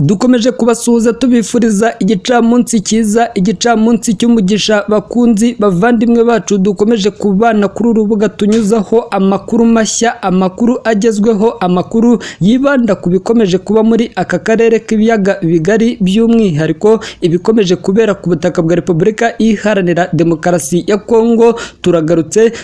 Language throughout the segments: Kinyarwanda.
Dukomeje kubasuhuza tubifuriza igicamunsi cyiza, igicamunsi cy'umugisha bakunzi bavandimwe bacu dukomeje kubana kuri urubuga tunyuzaho amakuru mashya, amakuru agezweho, amakuru yibanda ku bikomeje kuba muri aka karere k'ibiyaga bigari, by'umwihariko ibikomeje kubera ku butaka bwa Repubulika Iharanira Demokarasi ya Kongo.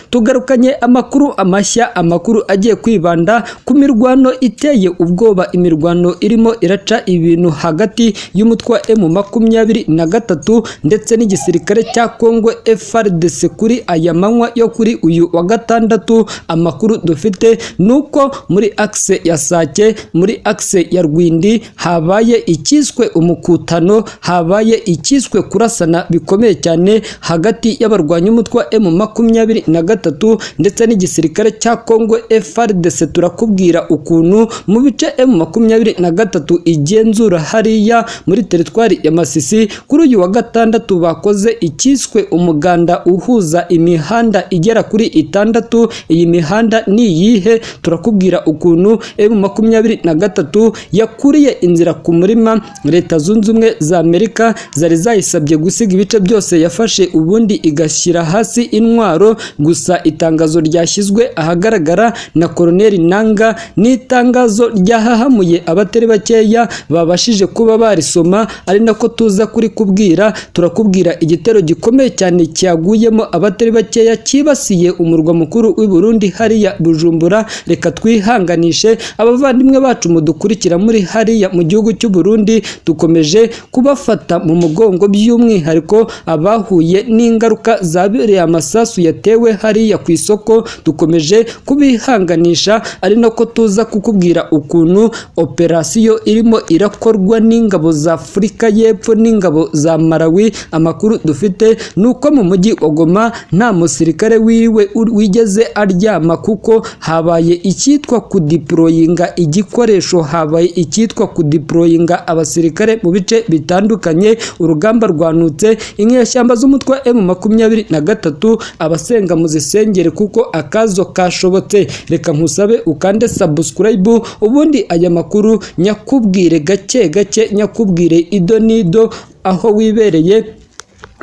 Tugarukanye amakuru amashya, amakuru agiye kwibanda ku mirwano iteye ubwoba, imirwano irimo iraca ibintu hagati y'umutwe wa M23 ndetse n'igisirikare cya Kongo FARDC kuri aya manywa yo kuri uyu wa gatandatu. Amakuru dufite nuko muri axe ya Sake, muri axe ya Rwindi habaye ikiswe umukutano, habaye ikiswe kurasana bikomeye cyane hagati y'abarwanya umutwe wa M23 ndetse n'igisirikare cya Kongo FARDC. Turakubwira ukuntu mu bice M23 igenzura hariya muri teritwari ya Masisi kuri uyu wa gatandatu bakoze ikiswe umuganda uhuza imihanda igera kuri 6. Iyi mihanda ni iyihe? Turakubwira ukuntu M23 yakuriye inzira ku murima Leta Zunze Ubumwe za Amerika zari zayisabye gusiga ibice byose yafashe ubundi igashyira hasi intwaro. Gusa itangazo ryashyizwe ahagaragara na Colonel Nanga ni itangazo ryahahamuye abatari bakeya babashije kuba barisoma, ari nako tuza kuri kubwira. Turakubwira igitero gikomeye cyane cyaguyemo abatari bakeya kibasiye umurwa mukuru w'i Burundi hariya Bujumbura. Reka twihanganishe abavandimwe bacu mudukurikira muri hariya mu gihugu cy'u Burundi, dukomeje kubafata mu mugongo, by'umwihariko abahuye n'ingaruka zabereye amasasu yatewe hariya ku isoko, dukomeje kubihanganisha. Ari nako tuza kukubwira ukuntu operasiyo irimo irakorwa n'ingabo za Afurika y'Epfo n'ingabo za Malawi. Amakuru dufite nuko mu mujyi wa Goma nta musirikare wiwe wigeze aryama, kuko habaye icyitwa kudeployinga igikoresho, habaye icyitwa kudeployinga abasirikare mu bice bitandukanye. Urugamba rwanutse, inyeshyamba z'umutwe wa M23 abasenga muzisengere kuko akazo kashobotse. Reka nkusabe ukande subscribe ubundi aya makuru nyakubwire gake gake, nyakubwire ido nido aho wibereye,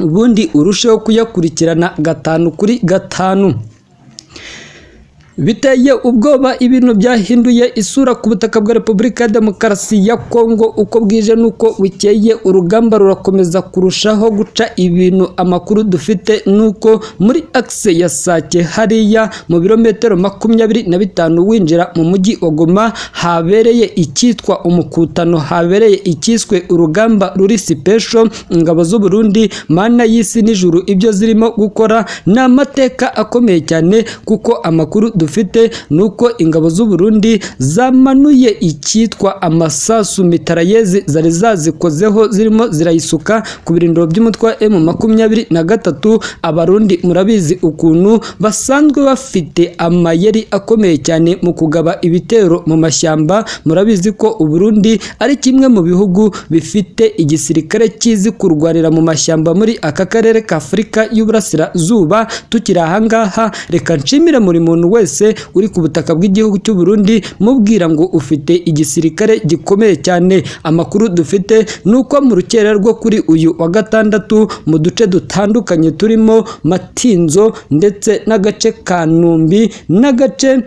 ubundi urusheho kuyakurikirana 5 kuri 5. Biteye ubwoba, ibintu byahinduye isura ku butaka bwa Repubulika ya Demokarasi ya Kongo. Uko bwije nuko bukeye urugamba rurakomeza kurushaho guca ibintu. Amakuru dufite nuko muri axe ya Sake hariya mu birometero 25 winjira mu mujyi wa Goma habereye icyitwa umukutano, habereye ikiswe urugamba ruri special. Ingabo z'u Burundi mana y'isi n'ijuru ibyo zirimo gukora ni amateka akomeye cyane, kuko amakuru dufite nuko ingabo z'u Burundi zamanuye icyitwa amasasu mitarayezi zari zazikozeho, zirimo zirayisuka ku birindiro by'umutwe wa M23. Abarundi murabizi ukuntu basanzwe bafite amayeri akomeye cyane mu kugaba ibitero mu mashyamba. Murabizi ko u Burundi ari kimwe mu bihugu bifite igisirikare kizi kurwanira mu mashyamba muri aka karere ka Afurika y'Uburasirazuba. Tukiri ahangaha, reka nshimire muri muntu wese uri ku butaka bw'igihugu cy'u Burundi mubwira ngo ufite igisirikare gikomeye cyane. Amakuru dufite nuko mu rukera rwo kuri uyu wa gatandatu mu duce dutandukanye turimo Matinzo ndetse n'agace ka Numbi n'agace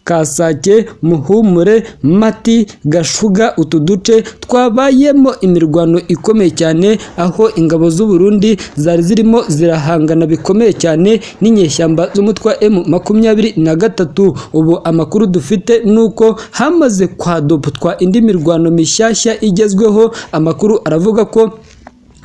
Kasake, Muhumure, Mati, Gashuga, utu duce twabayemo imirwano ikomeye cyane, aho ingabo z'u Burundi zari zirimo zirahangana bikomeye cyane n'inyeshyamba z'umutwe wa M23. Ubu amakuru dufite nuko hamaze kwadoptwa indi mirwano mishyashya igezweho. Amakuru aravuga ko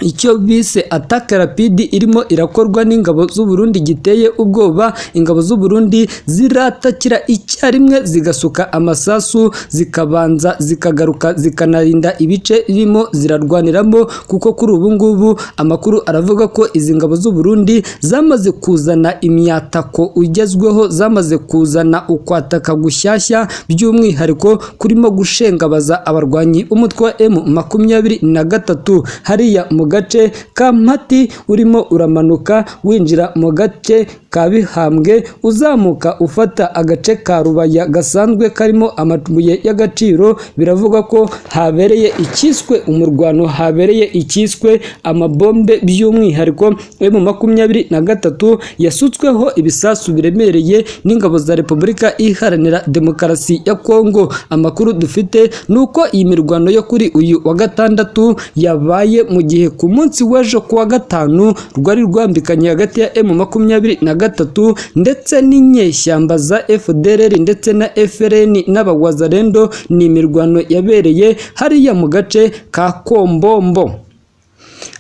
icyo bise ataka rapidi irimo irakorwa n'ingabo z'u Burundi giteye ubwoba. Ingabo z'u Burundi ziratakira icyarimwe zigasuka amasasu, zikabanza zikagaruka zikanarinda ibice irimo zirarwaniramo, kuko kuri ubu ngubu amakuru aravuga ko izi ngabo z'u Burundi zamaze kuzana imyatako ugezweho, zamaze kuzana ukwataka gushyashya, by'umwihariko kurimo gushengabaza abarwanyi umutwe wa M23 hariya mu gace ka Mati urimo uramanuka winjira mu gace ka Bihambwe uzamuka ufata agace ka Rubaya gasanzwe karimo amabuye y'agaciro. Biravuga ko habereye ikiswe umurwano, habereye ikiswe amabombe, by'umwihariko M23 yasutsweho ibisasu biremereye n'ingabo za Repubulika Iharanira Demokarasi ya Kongo. Amakuru dufite nuko iyi mirwano yo kuri uyu wa gatandatu yabaye mu gihe ku munsi w'ejo kuwa gatanu rwari rwambikanye hagati ya M23 ndetse n'inyeshyamba za FDLR ndetse na FRN n'abawazalendo. Ni imirwano yabereye hariya mu gace ka Kombombo.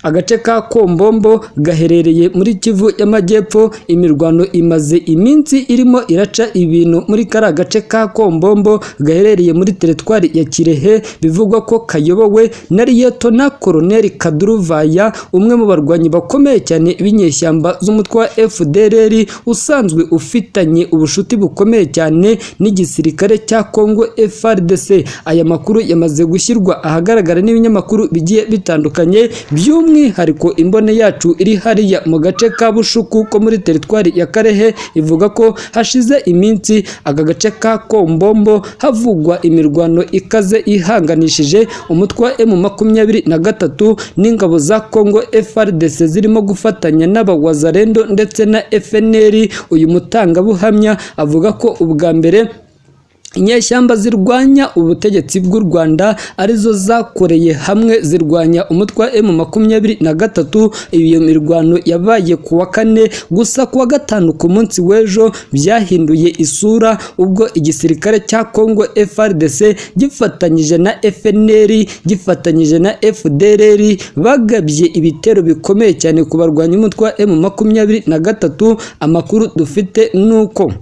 Agace ka Kombombo gaherereye muri Kivu y'Amajyepfo. Imirwano imaze iminsi irimo iraca ibintu muri kara gace ka Kombombo gaherereye muri teritwari ya Kirehe. Bivugwa ko kayobowe na Liyetona Koloneli Kaduruvaya, umwe mu barwanyi bakomeye cyane b'inyeshyamba z'umutwe wa FDLR, usanzwe ufitanye ubushuti bukomeye cyane n'igisirikare cya Kongo FARDC. Aya makuru yamaze gushyirwa ahagaragara n'ibinyamakuru bigiye bitandukanye, by'umwihariko imbone yacu iri hariya mu gace ka Bushuku ko muri teritwari ya Karehe ivuga ko hashize iminsi aka gace ka Kombombo havugwa imirwano ikaze ihanganishije umutwe wa M23 n'ingabo za Kongo FARDC zirimo gufatanya n'abawazalendo ndetse na FNL. Uyu mutangabuhamya avuga ko ubwa mbere inyeshyamba zirwanya ubutegetsi bw'u Rwanda arizo zakoreye hamwe zirwanya umutwe wa M23. Iyo mirwano yabaye kuwa kane, gusa kuwa gatanu ku munsi w'ejo byahinduye isura ubwo igisirikare cya Kongo FARDC gifatanyije na FNL gifatanyije na FDLR bagabye ibitero bikomeye cyane ku barwanya umutwe wa M23. Amakuru dufite nuko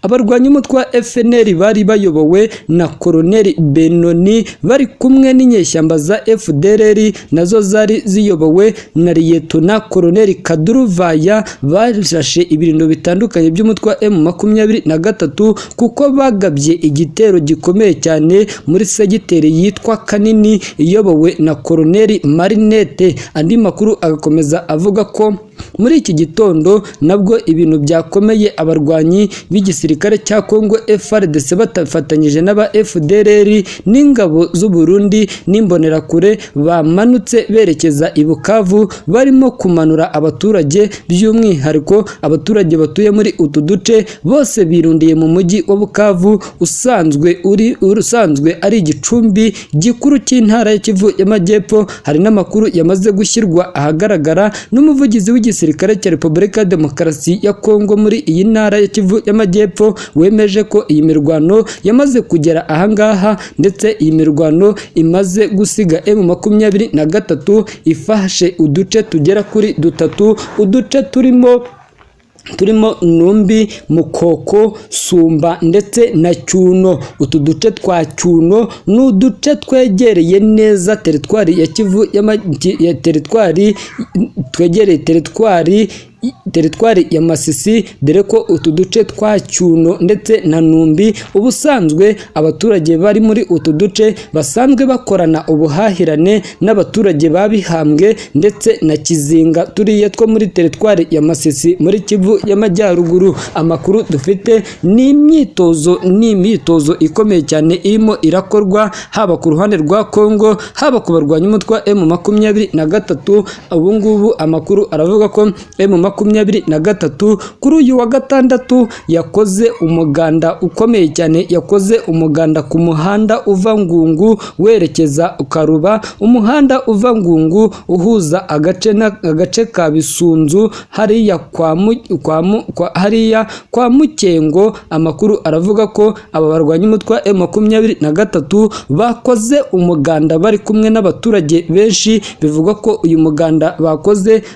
abarwanya umutwe wa FNL bari bayobowe na Koloneli Benoni bari kumwe n'inyeshyamba za FDLR nazo zari ziyobowe na Liyetona Koloneli Kaduruvaya. Barashe ibirindo bitandukanye by'umutwe wa M23 kuko bagabye igitero gikomeye cyane muri segiteri yitwa Kanini iyobowe na Koloneli Marinette. Andi makuru agakomeza avuga ko muri iki gitondo nabwo ibintu byakomeye abarwanyi b'igisirikare cya Kongo FARDC batafatanyije n'aba FDLR n'ingabo z'u Burundi n'imbonerakure bamanutse berekeza i Bukavu, barimo kumanura abaturage, by'umwihariko abaturage batuye muri utu duce bose birundiye mu mujyi wa Bukavu usanzwe ari igicumbi gikuru cy'intara ya Kivu y'Amajyepfo. Hari n'amakuru yamaze gushyirwa ahagaragara n'umuvugizi w'igisirikare cya Repubulika Demokarasi ya Kongo muri iyi ntara ya Kivu y'Amajyepfo, wemeje ko iyi mirwano yamaze kugera ahangaha ndetse iyi mirwano imaze gusiga M23 ifashe uduce tugera kuri 3. Uduce turimo Numbi, Mukoko, Sumba ndetse na Cyuno. Utu duce twa Cyuno n'uduce twegereye neza teritwari ya Kivu ya teritwari ya Masisi, dore ko utu duce twa Cyuno ndetse na Numbi ubusanzwe abaturage bari muri utu duce basanzwe bakorana ubuhahirane n'abaturage babihambwe ndetse na Kizinga turiye two muri teritwari ya Masisi muri Kivu y'Amajyaruguru. Amakuru dufite ni imyitozo ikomeye cyane irimo irakorwa haba ku ruhande rwa Kongo haba ku barwanya umutwe wa M23. Ubu ngubu amakuru aravuga ko M23 kuri uyu wa gatandatu yakoze umuganda ukomeye cyane, yakoze umuganda ku muhanda uva Ngungu werekeza Karuba, umuhanda uva Ngungu uhuza agace ka Bisunzu hariya kwa Mukengo. Amakuru aravuga ko aba barwanya umutwe wa M23 bakoze umuganda bari kumwe n'abaturage benshi. Bivuga ko uyu muganda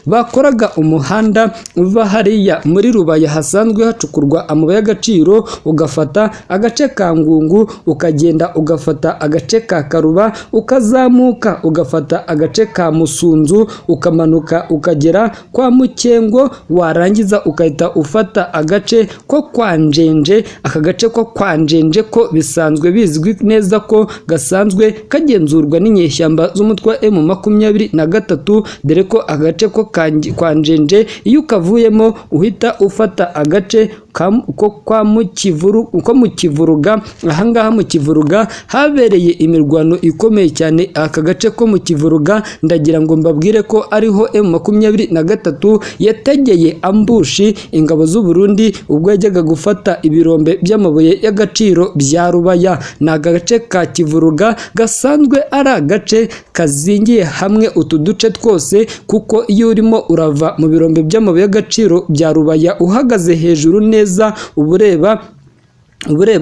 bakoraga umuhanda uva hariya muri Rubaya hasanzwe hacukurwa amabuye y'agaciro, ugafata agace ka Ngungu ukagenda ugafata agace ka Karuba ukazamuka ugafata agace ka Musunzu ukamanuka ukagera kwa Mukengo, warangiza ukahita ufata agace ko kwa Njenje. Aka gace ko kwa Njenje ko bisanzwe bizwi neza ko gasanzwe kagenzurwa n'inyeshyamba z'umutwe wa M23, dore ko agace ko kwa Njenje iyo iyo ukavuyemo uhita ufata agace ko mu Kivuruga. Ahangaha mu Kivuruga habereye imirwano ikomeye cyane. Aka gace ko mu Kivuruga ndagira ngo mbabwire ko ariho M23 yategeye ambushi ingabo z'u Burundi ubwo yajyaga gufata ibirombe by'amabuye y'agaciro bya Rubaya. Ni agace ka Kivuruga gasanzwe ari agace kazingiye hamwe utu duce twose, kuko iyo urimo urava mu birombe by'amabuye y'agaciro bya Rubaya uhagaze hejuru neza ubureba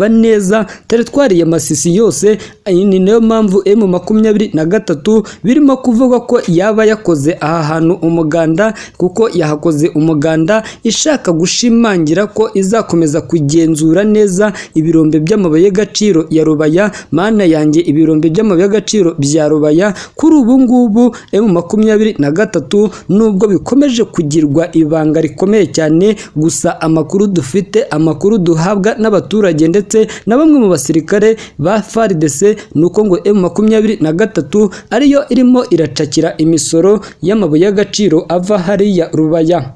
neza teritwari ya Masisi yose. Ni nayo mpamvu M23 birimo kuvuga ko yaba yakoze aha hantu umuganda, kuko yahakoze umuganda ishaka gushimangira ko izakomeza kugenzura neza ibirombe by'amabuye y'agaciro ya Rubaya. Mana yanjye, ibirombe by'amabuye y'agaciro bya Rubaya kuri ubu ngubu M23 nubwo bikomeje kugirwa ibanga rikomeye cyane, gusa amakuru dufite, amakuru duhabwa n'abaturage ndetse na bamwe mu basirikare ba FARDC nuko ngo M23 ariyo irimo iracakira imisoro y'amabuye y'agaciro ava hariya Rubaya.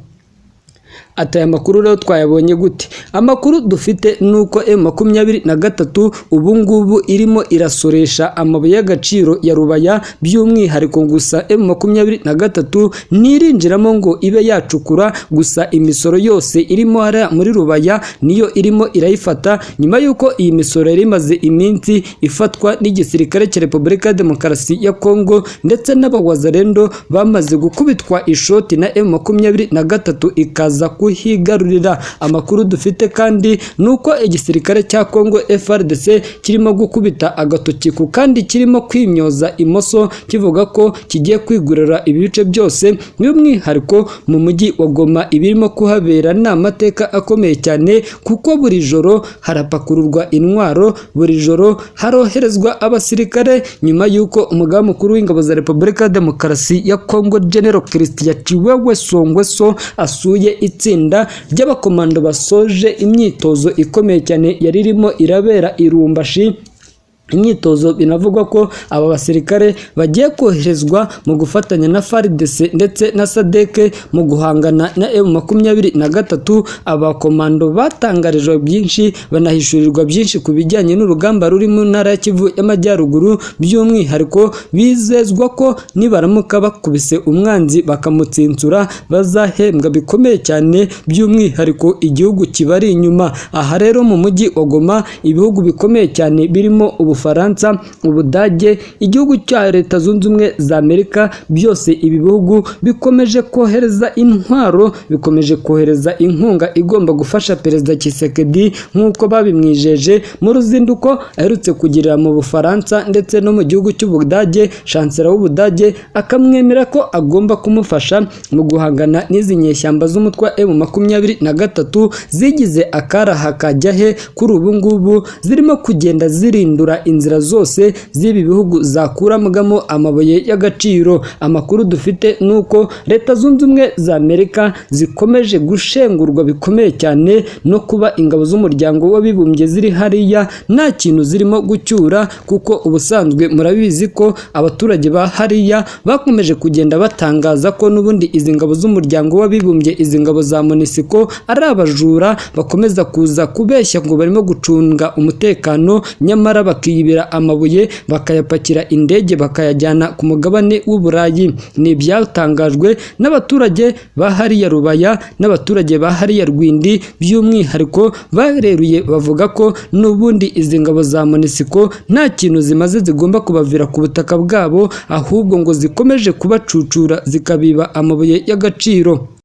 Aya makuru rero twayabonye gute? Amakuru dufite nuko M23 ubu ngubu irimo irasoresha amabuye y'agaciro ya Rubaya by'umwihariko, gusa M23 nirinjiramo ngo ibe yacukura, gusa imisoro yose irimo hariya muri Rubaya niyo irimo irayifata, nyuma yuko iyi misoro yari imaze iminsi ifatwa n'igisirikare cya Repubulika ya Demokarasi ya Kongo ndetse n'abawazarendo bamaze gukubitwa ishoti na M23 ikaza kuhigarurira. Amakuru dufite kandi nuko igisirikare cya Kongo FARDC kirimo gukubita agatoki ku kandi kirimo kwimyoza imoso kivuga ko kigiye kwigurira ibice byose, by'umwihariko mu mujyi wa Goma. Ibirimo kuhabera ni amateka akomeye cyane, kuko buri joro harapakururwa intwaro, buri joro haroherezwa abasirikare, nyuma yuko umugaba mukuru w'ingabo za Repubulika ya Demokarasi ya Kongo General Christian Chiwewe Songweso asuye itsinda ry'abakomando basoje imyitozo ikomeye cyane yari irimo irabera i Lubumbashi. Imyitozo binavugwa ko aba basirikare bagiye koherezwa mu gufatanya na FARDC ndetse na SADC mu guhangana na M23. Abakomando batangarijwe byinshi, banahishurirwa byinshi ku bijyanye n'urugamba ruri mu ntara ya Kivu y'Amajyaruguru, by'umwihariko bizezwa ko nibaramuka bakubise umwanzi bakamutsinsura bazahembwa bikomeye cyane, by'umwihariko igihugu kibari inyuma. Aha rero mu mujyi wa Goma ibihugu bikomeye cyane birimo Ubufaransa, Ubudage, igihugu cya Leta Zunze Ubumwe za Amerika, byose ibi bihugu bikomeje kohereza intwaro, bikomeje kohereza inkunga igomba gufasha Perezida Tshisekedi nk'uko babimwijeje mu ruzinduko aherutse kugirira mu Bufaransa ndetse no mu gihugu cy'Ubudage. Chancellor w'Ubudage akamwemera ko agomba kumufasha mu guhangana n'izi nyeshyamba z'umutwe M23 zigize akaraha kajyahe kuri ubu ngubu, zirimo kugenda zirindura inzira zose z'ibi bihugu zakuramagamo amabuye y'agaciro. Amakuru dufite nuko Leta Zunze Ubumwe za Amerika zikomeje gushengurwa bikomeye cyane no kuba ingabo z'umuryango w'abibumbye ziri hariya nta kintu zirimo gucyura, kuko ubusanzwe murabizi ko abaturage ba hariya bakomeje kugenda batangaza ko n'ubundi izi ngabo z'umuryango w'abibumbye, izi ngabo za MONUSCO ari abajura bakomeza kuza kubeshya ngo barimo gucunga umutekano, nyamara bakiyibira amabuye bakayapakira indege bakayajyana ku mugabane w'Uburayi. Ni ibyatangajwe n'abaturage ba hariya Rubaya n'abaturage ba hariya Rwindi, by'umwihariko bareruye bavuga ko n'ubundi izi ngabo za MONUSCO nta kintu zimaze zigomba kubavira ku butaka bwabo, ahubwo ngo zikomeje kubacucura zikabiba amabuye y'agaciro.